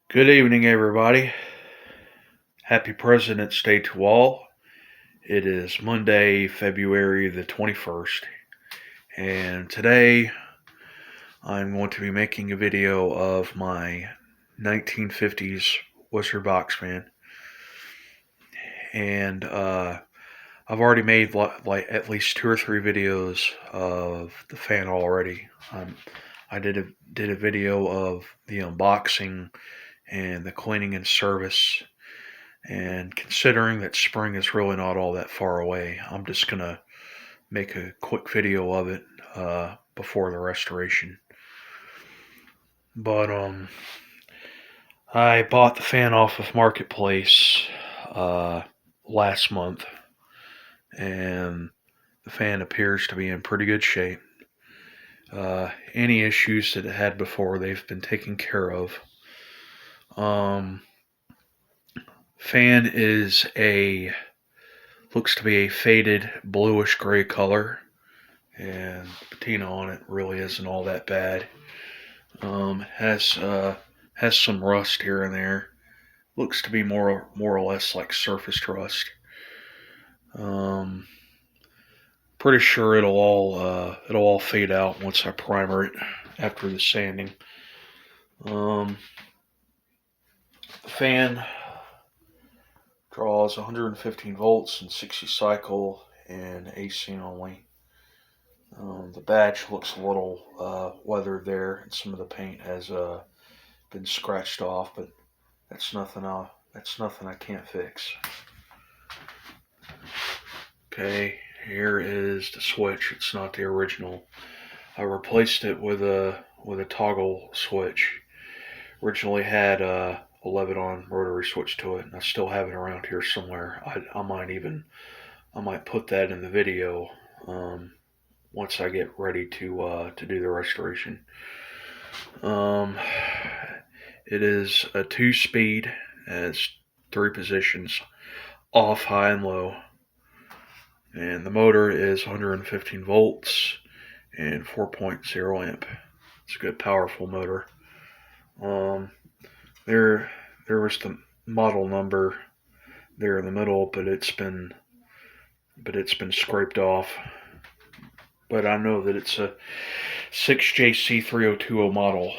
Good evening, everybody. Happy President's Day to all. It is Monday, February the 21st, and today I'm going to be making a video of my 1950s Worcester box fan. And I've already made like at least 2 or 3 videos of the fan already. I did a video of the unboxing and the cleaning and service. And considering that spring is really not all that far away, I'm just going to make a quick video of it before the restoration. But I bought the fan off of Marketplace last month, and the fan appears to be in pretty good shape. Any issues that it had before, they've been taken care of. Fan looks to be a faded bluish gray color, and the patina on it really isn't all that bad. Has some rust here and there. Looks to be more or less like surfaced rust. Pretty sure it'll all fade out once I primer it after the sanding. The fan draws 115 volts and 60 cycle and AC only. The badge looks a little weathered there, and some of the paint has been scratched off, but that's nothing I can't fix. Okay, here is the switch. It's not the original. I replaced it with a toggle switch. Originally had a Lebanon rotary switch to it, and I still have it around here somewhere. I might put that in the video once I get ready to do the restoration. It is a 2-speed, has 3 positions, off, high, and low. And the motor is 115 volts and 4.0 amp. It's a good, powerful motor. There was the model number there in the middle, but it's been scraped off. But I know that it's a 6jc3020 model.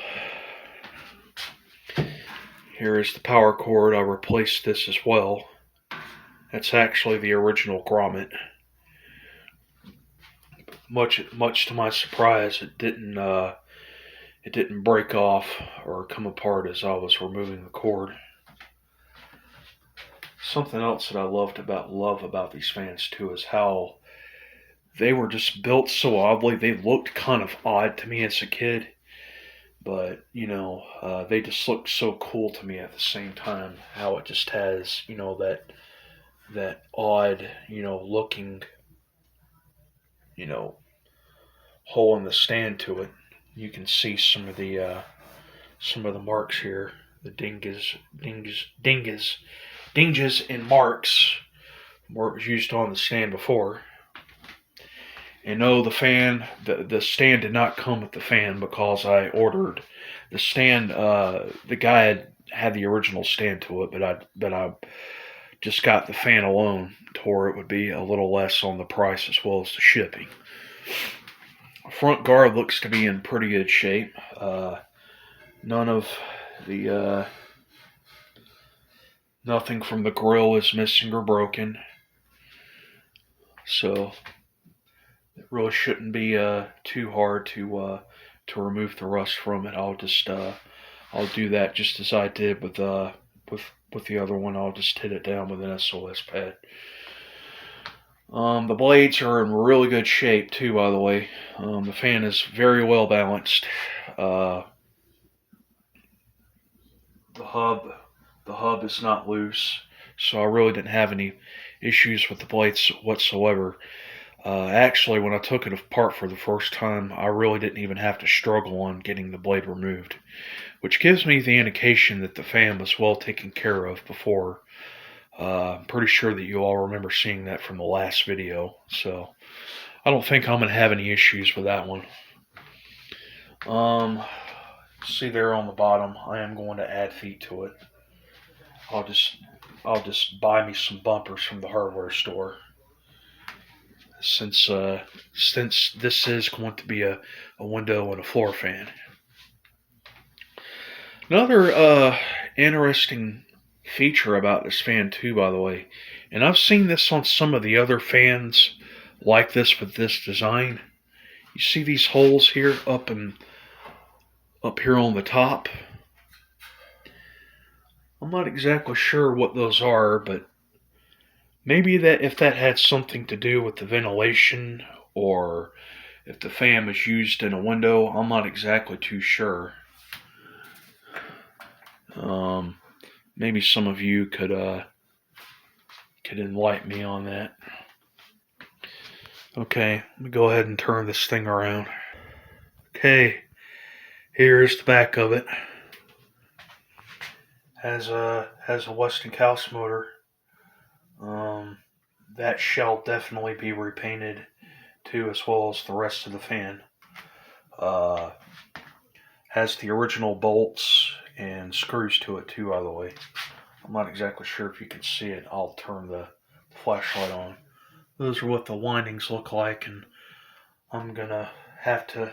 Here is the power cord. I replaced this as well. That's actually the original grommet. Much to my surprise, it didn't break off or come apart as I was removing the cord. Something else that I love about these fans too is how they were just built so oddly. They looked kind of odd to me as a kid, but they just look so cool to me at the same time. How it just has that odd looking hole in the stand to it. You can see some of the marks here, the dinges and marks where it was used on the stand before. And no, the fan, the stand did not come with the fan because I ordered the stand. The guy had the original stand to it, but I just got the fan alone to where it would be a little less on the price as well as the shipping. Front guard looks to be in pretty good shape. None of the nothing from the grill is missing or broken, so it really shouldn't be too hard to remove the rust from it. I'll do that just as I did with the other one. I'll just hit it down with an SOS pad. The blades are in really good shape too, by the way. The fan is very well balanced. The hub is not loose, so I really didn't have any issues with the blades whatsoever. Actually, when I took it apart for the first time, I really didn't even have to struggle on getting the blade removed, which gives me the indication that the fan was well taken care of before. I'm pretty sure that you all remember seeing that from the last video, so I don't think I'm going to have any issues with that one. See there on the bottom, I am going to add feet to it. I'll just buy me some bumpers from the hardware store, since this is going to be a window and a floor fan. Another interesting feature about this fan too, by the way, and I've seen this on some of the other fans like this with this design. You see these holes here up here on the top? I'm not exactly sure what those are, but maybe that if that had something to do with the ventilation, or if the fan was used in a window, I'm not exactly too sure. Maybe some of you could enlighten me on that. Okay, let me go ahead and turn this thing around. Okay, here's the back of it. Has a Westinghouse motor. That shall definitely be repainted too, as well as the rest of the fan. Has the original bolts and screws to it too, by the way. I'm not exactly sure if you can see it. I'll turn the flashlight on. Those are what the windings look like, and I'm gonna have to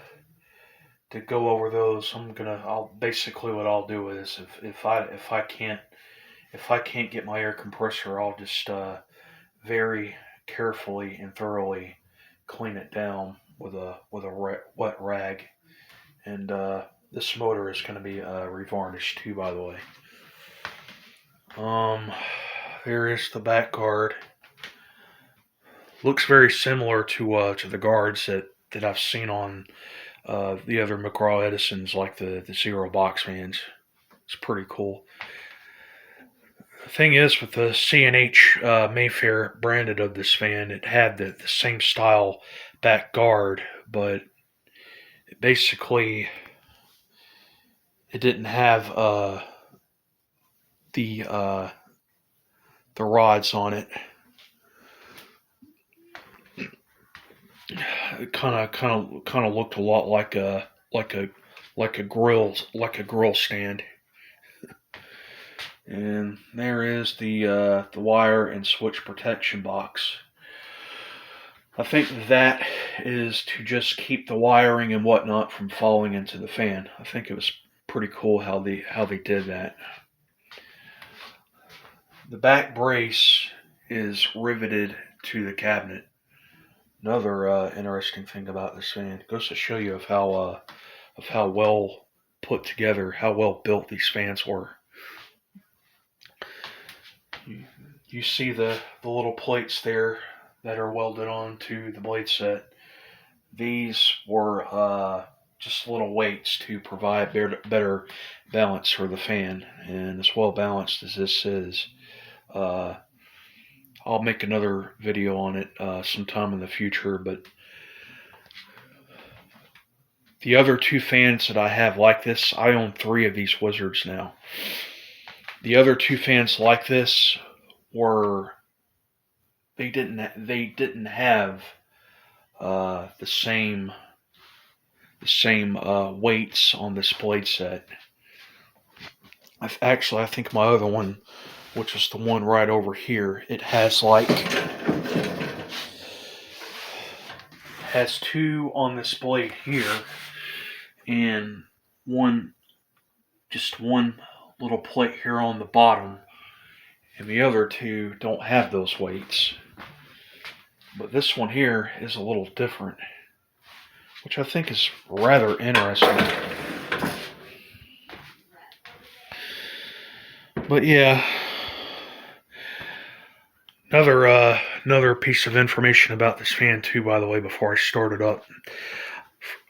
go over those. Basically what I'll do is if I can't get my air compressor, I'll just very carefully and thoroughly clean it down with a wet rag. And this motor is going to be revarnished too, by the way. There is the back guard. Looks very similar to the guards that I've seen on the other McGraw Edisons, like the Zero box fans. It's pretty cool. The thing is, with the C&H Mayfair branded of this fan, it had the same style back guard, but it basically it didn't have the rods on it. It kind of looked a lot like a grill stand. And there is the wire and switch protection box. I think that is to just keep the wiring and whatnot from falling into the fan. I think it was pretty cool how they did that. The back brace is riveted to the cabinet. Another interesting thing about this fan, goes to show you of how well put together, how well built these fans were. You see the little plates there that are welded onto the blade set. These were just little weights to provide better balance for the fan. And as well balanced as this is, I'll make another video on it sometime in the future. But the other two fans that I have like this, I own 3 of these Wizards now. The other 2 fans like this they didn't have the same weights on this blade set. I think my other one, which is the one right over here, it has 2 on this blade here, and one little plate here on the bottom, and the other 2 don't have those weights. But this one here is a little different, which I think is rather interesting. But yeah, another piece of information about this fan too, by the way, before I start it up.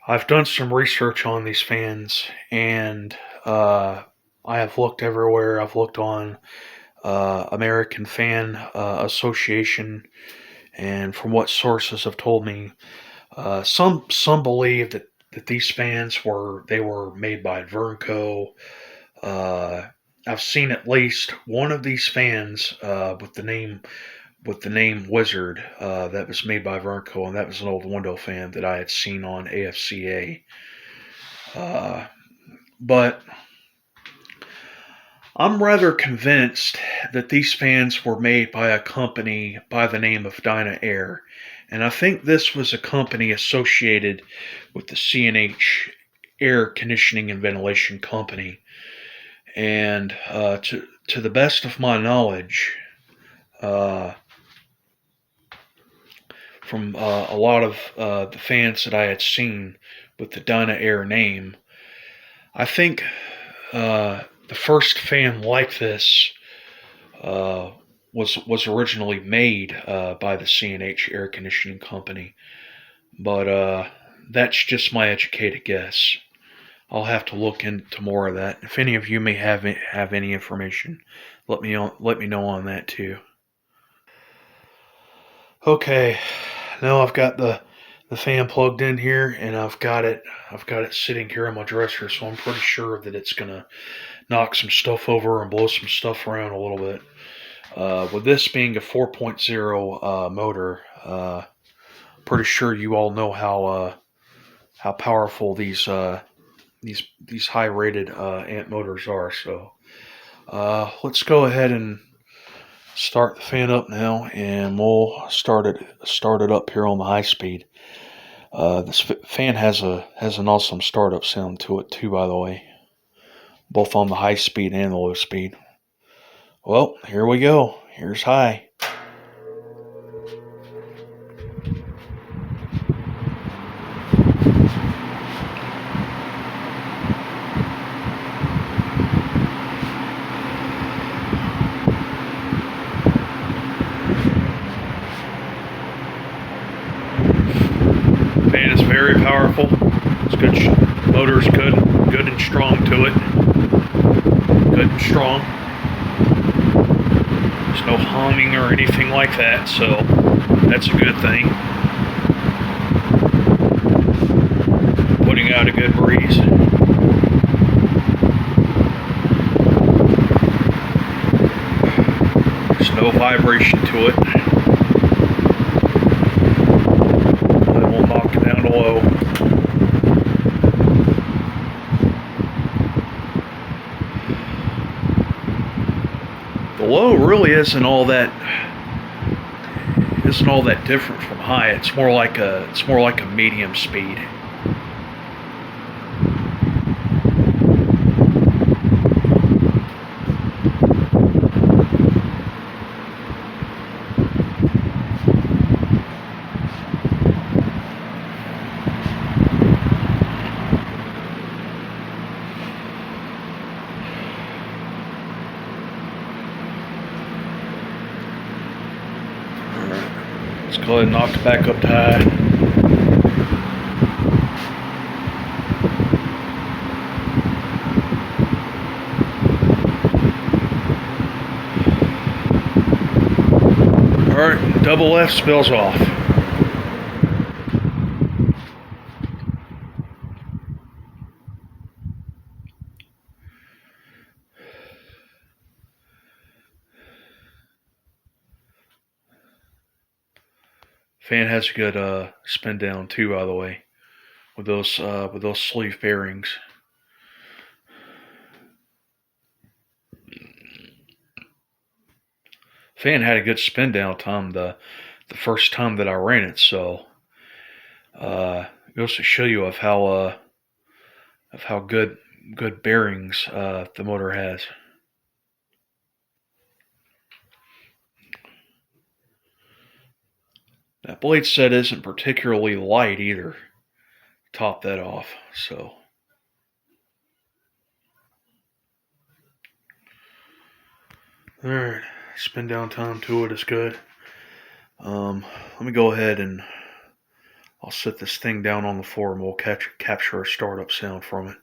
I've done some research on these fans, and I have looked everywhere. I've looked on American Fan Association, and from what sources have told me, some believe that these fans were made by Vernco. I've seen at least one of these fans with the name Wizard that was made by Vernco, and that was an old window fan that I had seen on AFCA. But I'm rather convinced that these fans were made by a company by the name of Dyna Air. And I think this was a company associated with the C&H Air Conditioning and Ventilation Company. And to the best of my knowledge, uh, from a lot of the fans that I had seen with the Dyna Air name, I think the first fan like this uh, was originally made by the C&H Air Conditioning Company, but that's just my educated guess. I'll have to look into more of that. If any of you may have any information, let me know on that too. Okay, now I've got the fan plugged in here, and I've got it sitting here on my dresser, so I'm pretty sure that it's gonna knock some stuff over and blow some stuff around a little bit. With this being a 4.0 motor, pretty sure you all know how powerful these high rated amp motors are. So let's go ahead and start the fan up now, and we'll start it up here on the high speed. This fan has an awesome startup sound to it too, by the way, both on the high speed and the low speed. Well, here we go. Here's high. Fan is very powerful. It's good. Motor's good and strong to it. Good and strong. There's no humming or anything like that, so that's a good thing. Putting out a good breeze. There's no vibration to it. I will knock it down to low. The low really isn't all that different from high. It's more like a medium speed. Let's go ahead and knock it back up to high. Alright, double F spills off. Fan has a good spin down too, by the way, with those sleeve bearings. Fan had a good spin down time the first time that I ran it, so it goes to show you of how good bearings the motor has. That blade set isn't particularly light either. Top that off, so. Alright, spin down time to it is good. Let me go ahead and I'll set this thing down on the floor and we'll capture a startup sound from it.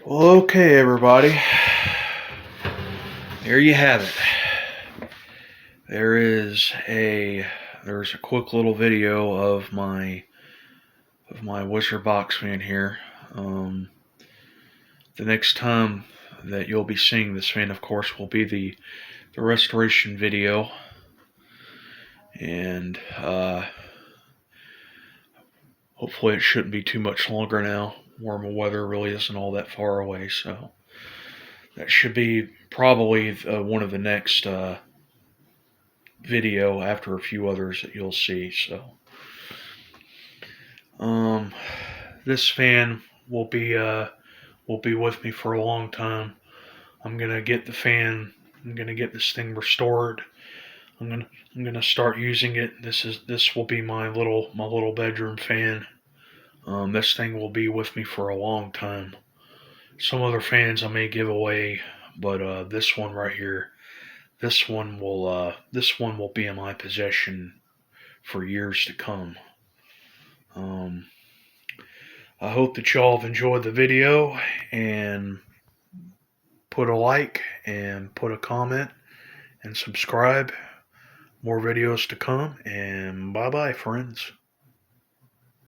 Well, okay, everybody. There you have it. There's a quick little video of my Wizard box fan here. The next time that you'll be seeing this fan, of course, will be the restoration video, and hopefully it shouldn't be too much longer now. Warmer weather really isn't all that far away, so that should be probably one of the next video after a few others that you'll see. So this fan will be with me for a long time. I'm gonna get the fan. I'm gonna get this thing restored. I'm gonna start using it. This will be my little bedroom fan. This thing will be with me for a long time. Some other fans I may give away, but this one right here, this one will be in my possession for years to come. I hope that y'all have enjoyed the video, and put a like and put a comment and subscribe. More videos to come, and bye bye, friends.